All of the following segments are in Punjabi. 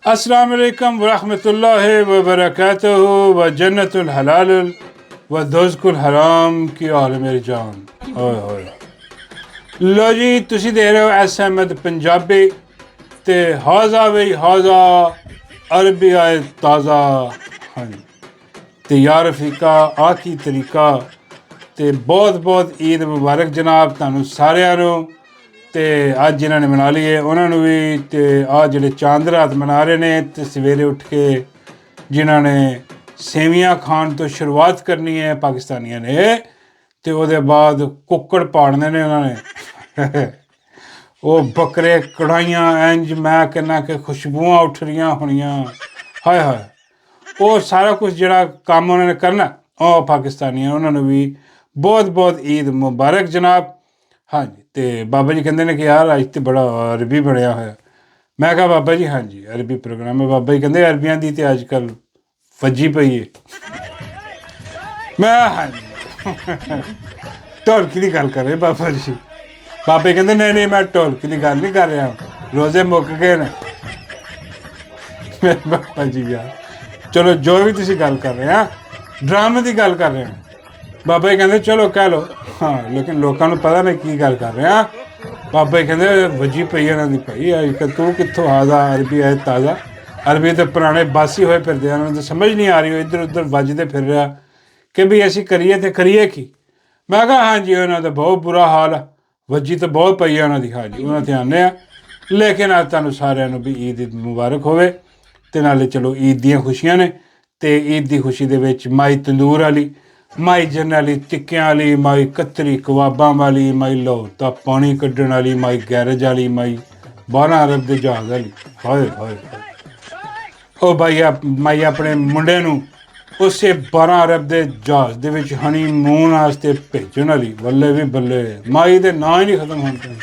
अस्सलाम वालेकुम वरहमतुल्लाहि व बरकातुहू व जन्नतुल हलाल व दोज़कुल हराम की हाल मेरी जान। ओए होए लो जी, तुसी दे रहे हो एस अहमद पंजाबी ते हाजा बई हाजा अरबी आए ताज़ा। हाँ जी, ते यार रफीका आ की तरीका ते बहुत बहुत ईद मुबारक जनाब तुहानू सारिਆਂ ਨੂੰ। ਤੇ ਅੱਜ ਜਿਨ੍ਹਾਂ ਨੇ ਮਨਾ ਲਈ ਹੈ ਉਹਨਾਂ ਨੂੰ ਵੀ, ਤੇ ਆਹ ਜਿਹੜੇ ਚਾਂਦ ਰਾਤ ਮਨਾ ਰਹੇ ਨੇ ਤੇ ਸਵੇਰੇ ਉੱਠ ਕੇ ਜਿਨ੍ਹਾਂ ਨੇ ਸੇਵੀਆਂ ਖਾਣ ਤੋਂ ਸ਼ੁਰੂਆਤ ਕਰਨੀ ਹੈ ਪਾਕਿਸਤਾਨੀਆਂ ਨੇ, ਤੇ ਉਹਦੇ ਬਾਅਦ ਕੁੱਕੜ ਪਾੜਨੇ ਨੇ ਉਹਨਾਂ ਨੇ ਉਹ ਬੱਕਰੇ ਕੜਾਹੀਆਂ ਇੰਜ ਮੈਂ ਕਹਿੰਦਾ ਕਿ ਖੁਸ਼ਬੂਆਂ ਉੱਠ ਰਹੀਆਂ ਹੋਣੀਆਂ। ਹਾਏ ਹਾਏ, ਉਹ ਸਾਰਾ ਕੁਛ ਜਿਹੜਾ ਕੰਮ ਉਹਨਾਂ ਨੇ ਕਰਨਾ ਉਹ ਪਾਕਿਸਤਾਨੀਆਂ, ਉਹਨਾਂ ਨੂੰ ਵੀ ਬਹੁਤ ਬਹੁਤ ਈਦ ਮੁਬਾਰਕ ਜਨਾਬ। ਹਾਂਜੀ, ਤੇ ਬਾਬਾ ਜੀ ਕਹਿੰਦੇ ਨੇ ਕਿ ਯਾਰ ਅੱਜ ਤਾਂ ਬੜਾ ਅਰਬੀ ਬਣਿਆ ਹੋਇਆ। ਮੈਂ ਕਿਹਾ ਬਾਬਾ ਜੀ ਹਾਂਜੀ ਅਰਬੀ ਪ੍ਰੋਗਰਾਮ ਹੈ। ਬਾਬਾ ਜੀ ਕਹਿੰਦੇ ਅਰਬੀਆਂ ਦੀ ਤੇ ਅੱਜ ਕੱਲ੍ਹ ਵੱਜੀ ਪਈ ਹੈ। ਮੈਂ ਹਾਂਜੀ ਢੋਲਕੀ ਦੀ ਗੱਲ ਕਰ ਰਹੇ ਬਾਬਾ ਜੀ। ਬਾਬੇ ਕਹਿੰਦੇ ਨਹੀਂ ਨਹੀਂ ਮੈਂ ਢੋਲਕੀ ਦੀ ਗੱਲ ਨਹੀਂ ਕਰ ਰਿਹਾ, ਰੋਜ਼ੇ ਮੁੱਕ ਗਏ ਨੇ। ਬਾਬਾ ਜੀ ਯਾਰ ਚਲੋ ਜੋ ਵੀ ਤੁਸੀਂ ਗੱਲ ਕਰ ਰਹੇ ਆ ਡਰਾਮੇ ਦੀ ਗੱਲ ਕਰ ਰਹੇ ਹੋ। ਬਾਬਾ ਜੀ ਕਹਿੰਦੇ ਚਲੋ ਕਹਿ ਲਓ, ਹਾਂ ਲੇਕਿਨ ਲੋਕਾਂ ਨੂੰ ਪਤਾ ਨਹੀਂ ਕੀ ਗੱਲ ਕਰ ਰਿਹਾ। ਬਾਬਾ ਜੀ ਕਹਿੰਦੇ ਵੱਜੀ ਪਈ ਇਹਨਾਂ ਦੀ ਭਾਈ ਅੱਜ ਤੂੰ ਕਿੱਥੋਂ ਆਦਾ ਅਰਬੀ ਆਏ ਤਾਜ਼ਾ। ਅਰਬੀ ਤਾਂ ਪੁਰਾਣੇ ਬਾਸੀ ਹੋਏ ਫਿਰਦੇ ਆ, ਉਹਨਾਂ ਨੂੰ ਤਾਂ ਸਮਝ ਨਹੀਂ ਆ ਰਹੀ, ਇੱਧਰ ਉੱਧਰ ਵੱਜਦੇ ਫਿਰ ਰਿਹਾ ਕਿ ਵੀ ਅਸੀਂ ਕਰੀਏ ਤੇ ਕਰੀਏ ਕੀ। ਮੈਂ ਕਿਹਾ ਹਾਂਜੀ ਉਹਨਾਂ ਦਾ ਬਹੁਤ ਬੁਰਾ ਹਾਲ ਆ, ਵੱਜੀ ਤਾਂ ਬਹੁਤ ਪਈ ਆ ਉਹਨਾਂ ਦੀ। ਹਾਂਜੀ ਉਹਨਾਂ ਤੇ ਆਉਂਦੇ ਆ, ਲੇਕਿਨ ਅੱਜ ਤੁਹਾਨੂੰ ਸਾਰਿਆਂ ਨੂੰ ਵੀ ਈਦ ਮੁਬਾਰਕ ਹੋਵੇ। ਤੇ ਨਾਲੇ ਚਲੋ ਈਦ ਦੀਆਂ ਖੁਸ਼ੀਆਂ ਨੇ, ਤੇ ਈਦ ਦੀ ਖੁਸ਼ੀ ਦੇ ਵਿੱਚ ਮਾਈ ਤੰਦੂਰ ਵਾਲੀ, ਮਾਈ ਜਨ ਵਾਲੀ ਟਿੱਕਿਆਂ ਵਾਲੀ, ਮਾਈ ਕਤਰੀ ਕਬਾਬਾਂ ਵਾਲੀ, ਮਾਈ ਲਾਹੌਰ ਦਾ ਪਾਣੀ ਕੱਢਣ ਵਾਲੀ, ਮਾਈ ਗੈਰੇਜ ਵਾਲੀ, ਮਾਈ 12 ਅਰਬ ਦੇ ਜਹਾਜ਼ ਵਾਲੀ। ਹਾਏ ਹਾਏ ਉਹ ਬਾਈ ਮਾਈ ਆਪਣੇ ਮੁੰਡੇ ਨੂੰ ਉਸੇ 12 ਅਰਬ ਦੇ ਜਹਾਜ਼ ਦੇ ਵਿੱਚ ਹਨੀਮੂਨ ਵਾਸਤੇ ਭੇਜਣ ਵਾਲੀ। ਬੱਲੇ ਵੀ ਬੱਲੇ, ਮਾਈ ਦੇ ਨਾਂ ਹੀ ਨਹੀਂ ਖਤਮ ਹੁੰਦੇ।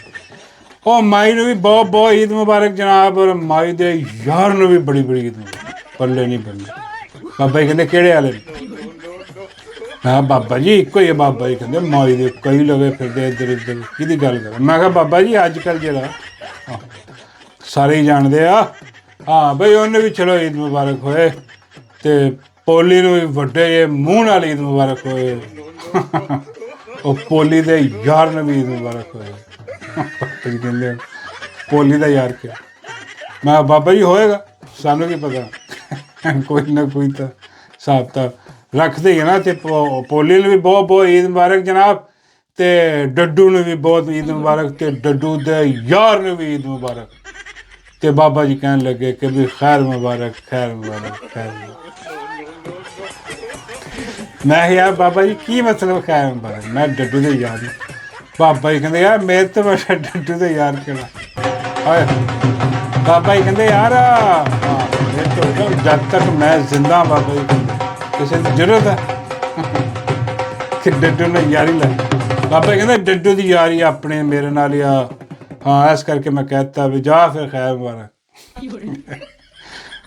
ਉਹ ਮਾਈ ਨੂੰ ਵੀ ਬਹੁਤ ਬਹੁਤ ਈਦ ਮੁਬਾਰਕ ਜਨਾਬ, ਔਰ ਮਾਈ ਦੇ ਯਾਰ ਨੂੰ ਵੀ ਬੜੀ ਬੜੀ ਈਦ ਮੁਬਾਰਕ। ਬੱਲੇ ਨਹੀਂ ਬੱਲੇ। ਬਾਬਾ ਜੀ ਕਹਿੰਦੇ ਕਿਹੜੇ ਵਾਲੇ ਨੇ? ਮੈਂ ਬਾਬਾ ਜੀ ਇੱਕੋ ਹੀ ਹੈ। ਬਾਬਾ ਜੀ ਕਹਿੰਦੇ ਮਾਈ ਦੇ ਕਈ ਲਗੇ ਫਿਰਦੇ ਇੱਧਰ ਇੱਧਰ, ਕਿਹਦੀ ਗੱਲ ਕਰਾਂ। ਮੈਂ ਕਿਹਾ ਬਾਬਾ ਜੀ ਅੱਜ ਕੱਲ੍ਹ ਜਿਹੜਾ ਸਾਰੇ ਹੀ ਜਾਣਦੇ ਆ, ਹਾਂ ਬਈ ਉਹਨੇ ਵੀ ਚਲੋ ਈਦ ਮੁਬਾਰਕ ਹੋਏ, ਤੇ ਪੋਲੀ ਨੂੰ ਵੀ ਵੱਡੇ ਜਿਹੇ ਮੂੰਹ ਨਾਲ ਈਦ ਮੁਬਾਰਕ ਹੋਏ। ਉਹ ਪੋਲੀ ਦੇ ਯਾਰ ਨੂੰ ਵੀ ਈਦ ਮੁਬਾਰਕ ਹੋਏ। ਬਾਬਾ ਜੀ ਕਹਿੰਦੇ ਪੋਲੀ ਦਾ ਯਾਰ ਕਿਆ? ਮੈਂ ਬਾਬਾ ਜੀ ਹੋਏਗਾ, ਸਾਨੂੰ ਕੀ ਪਤਾ, ਕੋਈ ਨਾ ਕੋਈ ਤਾਂ ਹਿਸਾਬ ਤਾਂ ਰੱਖਦੇ ਹੀ ਨਾ। ਤੇ ਪੋਲੀ ਨੂੰ ਵੀ ਬਹੁਤ ਬਹੁਤ ਈਦ ਮੁਬਾਰਕ ਜਨਾਬ, ਤੇ ਡੱਡੂ ਨੂੰ ਵੀ ਬਹੁਤ ਈਦ ਮੁਬਾਰਕ, ਤੇ ਡੱਡੂ ਦੇ ਯਾਰ ਨੂੰ ਵੀ ਈਦ ਮੁਬਾਰਕ। ਤੇ ਬਾਬਾ ਜੀ ਕਹਿਣ ਲੱਗੇ ਕਿ ਵੀ ਖੈਰ ਮੁਬਾਰਕ ਖੈਰ ਮੁਬਾਰਕ ਖੈਰ ਮੁਬਾਰਕ। ਮੈਂ ਯਾਰ ਬਾਬਾ ਜੀ ਕੀ ਮਤਲਬ ਖੈਰ ਮੁਬਾਰਕ? ਮੈਂ ਡੱਡੂ ਦੇ ਯਾਰ ਨੂੰ। ਬਾਬਾ ਜੀ ਕਹਿੰਦੇ ਯਾਰ ਮੇਰੇ ਤੋਂ ਬੜਾ ਡੱਡੂ ਦੇ ਯਾਰ ਕਿਹੜਾ? ਹਾਏ ਬਾਬਾ ਜੀ ਕਹਿੰਦੇ ਯਾਰ ਜਦ ਤੱਕ ਮੈਂ ਜ਼ਿੰਦਾ, ਬਾਬਾ ਜੀ ਕਹਿੰਦੇ ਕਿਸੇ ਦੀ ਜ਼ਰੂਰਤ ਹੈ ਕਿ ਡੱਡੂ ਨਾਲ ਯਾਰੀ ਲੈ। ਬਾਬਾ ਜੀ ਕਹਿੰਦੇ ਡੱਡੂ ਦੀ ਯਾਰੀ ਆਪਣੇ ਮੇਰੇ ਨਾਲ ਹੀ ਆ, ਹਾਂ ਇਸ ਕਰਕੇ ਮੈਂ ਕਹਿ ਦਿੱਤਾ ਵੀ ਜਾ ਫਿਰ ਖੈਰ ਮੁਬਾਰਕ।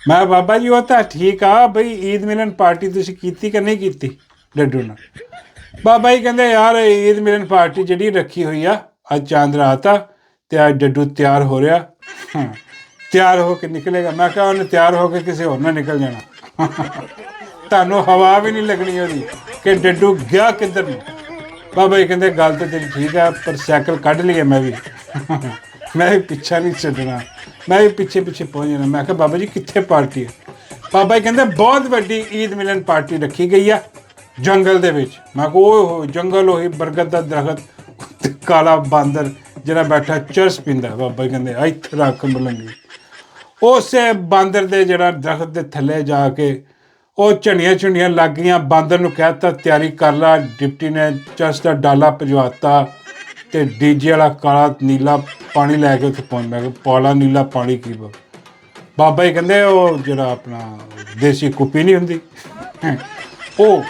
ਮੈਂ ਬਾਬਾ ਜੀ ਉਹ ਤਾਂ ਠੀਕ ਆ ਬਈ ਈਦ ਮਿਲਨ ਪਾਰਟੀ ਤੁਸੀਂ ਕੀਤੀ ਕਿ ਨਹੀਂ ਕੀਤੀ ਡੱਡੂ ਨਾਲ? ਬਾਬਾ ਜੀ ਕਹਿੰਦੇ ਯਾਰ ਈਦ ਮਿਲਨ ਪਾਰਟੀ ਜਿਹੜੀ ਰੱਖੀ ਹੋਈ ਆ, ਅੱਜ ਚਾਂਦ ਰਾਤ ਆ ਤੇ ਅੱਜ ਡੱਡੂ ਤਿਆਰ ਹੋ ਰਿਹਾ, ਤਿਆਰ ਹੋ ਕੇ ਨਿਕਲੇਗਾ। ਮੈਂ ਕਿਹਾ ਉਹਨੇ ਤਿਆਰ ਹੋ ਕੇ ਕਿਸੇ ਹੋਰ ਨਾਲ ਨਿਕਲ ਜਾਣਾ, ਤੁਹਾਨੂੰ ਹਵਾ ਵੀ ਨਹੀਂ ਲੱਗਣੀ ਉਹਦੀ ਕਿ ਡੱਡੂ ਗਿਆ ਕਿੱਧਰ ਨੂੰ। ਬਾਬਾ ਜੀ ਕਹਿੰਦੇ ਗੱਲ ਤਾਂ ਤੇਰੀ ਠੀਕ ਆ, ਪਰ ਸਾਈਕਲ ਕੱਢ ਲਈਏ ਮੈਂ ਵੀ ਮੈਂ ਵੀ ਪਿੱਛਾ ਨਹੀਂ ਛੱਡਣਾ, ਮੈਂ ਵੀ ਪਿੱਛੇ ਪਿੱਛੇ ਪਹੁੰਚ ਜਾਣਾ। ਮੈਂ ਕਿਹਾ ਬਾਬਾ ਜੀ ਕਿੱਥੇ ਪਾਰਟੀ ਹੈ? ਬਾਬਾ ਜੀ ਕਹਿੰਦੇ ਬਹੁਤ ਵੱਡੀ ਈਦ ਮਿਲਨ ਪਾਰਟੀ ਰੱਖੀ ਗਈ ਆ ਜੰਗਲ ਦੇ ਵਿੱਚ। ਮੈਂ ਕਿਹਾ ਉਹ ਜੰਗਲ ਉਹੀ ਬਰਗਦ ਦਾ ਦਰਖਤ, ਕਾਲਾ ਬਾਂਦਰ ਜਿਹੜਾ ਬੈਠਾ ਚਰਸ ਪੀਂਦਾ। ਬਾਬਾ ਜੀ ਕਹਿੰਦੇ ਇੱਥੇ ਰੱਖ ਮਲੰਗੀ। ਉਸੇ ਬਾਂਦਰ ਦੇ ਜਿਹੜਾ ਦਰਖਤ ਦੇ ਥੱਲੇ ਜਾ ਕੇ ਉਹ ਝੰਡੀਆਂ ਝੁੰਡੀਆਂ ਲੱਗ ਗਈਆਂ। ਬਾਂਦਰ ਨੂੰ ਕਹਿ ਦਿੱਤਾ ਤਿਆਰੀ ਕਰ ਲਾ। ਡਿਪਟੀ ਨੇ ਚਰਸ ਦਾ ਡਾਲਾ ਭਜਵਾਤਾ ਤੇ ਡੀਜੇ ਵਾਲਾ ਕਾਲਾ ਨੀਲਾ ਪਾਣੀ ਲੈ ਕੇ ਉੱਥੇ ਪਹੁੰਚ। ਮੈਂ ਕਿਹਾ ਪਾਲਾ ਨੀਲਾ ਪਾਣੀ ਕੀ? ਬਾਬਾ ਜੀ ਕਹਿੰਦੇ ਉਹ ਜਿਹੜਾ ਆਪਣਾ ਦੇਸੀ ਕੁੱਪੀ ਨਹੀਂ ਹੁੰਦੀ ਉਹ।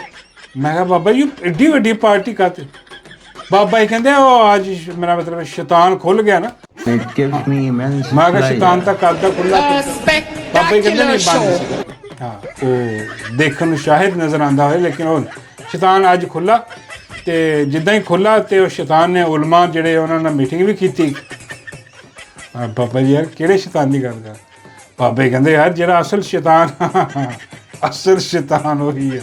ਮੈਂ ਕਿਹਾ ਬਾਬਾ ਜੀ ਐਡੀ ਵੱਡੀ ਪਾਰਟੀ ਕਾਹਤੇ? ਬਾਬਾ ਜੀ ਕਹਿੰਦੇ ਉਹ ਅੱਜ ਮੇਰਾ ਮਤਲਬ ਸ਼ੈਤਾਨ ਖੁੱਲ ਗਿਆ ਨਾ। ਮੈਂ ਕਿਹਾ ਸ਼ੈਤਾਨ ਤਾਂ ਕਰਦਾ ਖੁੱਲ੍ਹਾ। ਬਾਬਾ ਜੀ ਕਹਿੰਦੇ ਨਹੀਂ ਬੰਦ ਸੀਗਾ। ਹਾਂ ਉਹ ਦੇਖਣ ਨੂੰ ਸ਼ਾਇਦ ਨਜ਼ਰ ਆਉਂਦਾ ਹੋਵੇ, ਲੇਕਿਨ ਉਹ ਸ਼ੈਤਾਨ ਅੱਜ ਖੁੱਲ੍ਹਾ। ਤੇ ਜਿੱਦਾਂ ਹੀ ਖੁੱਲ੍ਹਾ ਤੇ ਉਹ ਸ਼ੈਤਾਨ ਨੇ ਉਲਮਾ ਜਿਹੜੇ ਉਹਨਾਂ ਨਾਲ ਮੀਟਿੰਗ ਵੀ ਕੀਤੀ। ਬਾਬਾ ਜੀ ਯਾਰ ਕਿਹੜੇ ਸ਼ੈਤਾਨ ਦੀ ਗੱਲ ਕਰ? ਬਾਬੇ ਕਹਿੰਦੇ ਯਾਰ ਜਿਹੜਾ ਅਸਲ ਸ਼ੈਤਾਨ ਉਹੀ ਆ,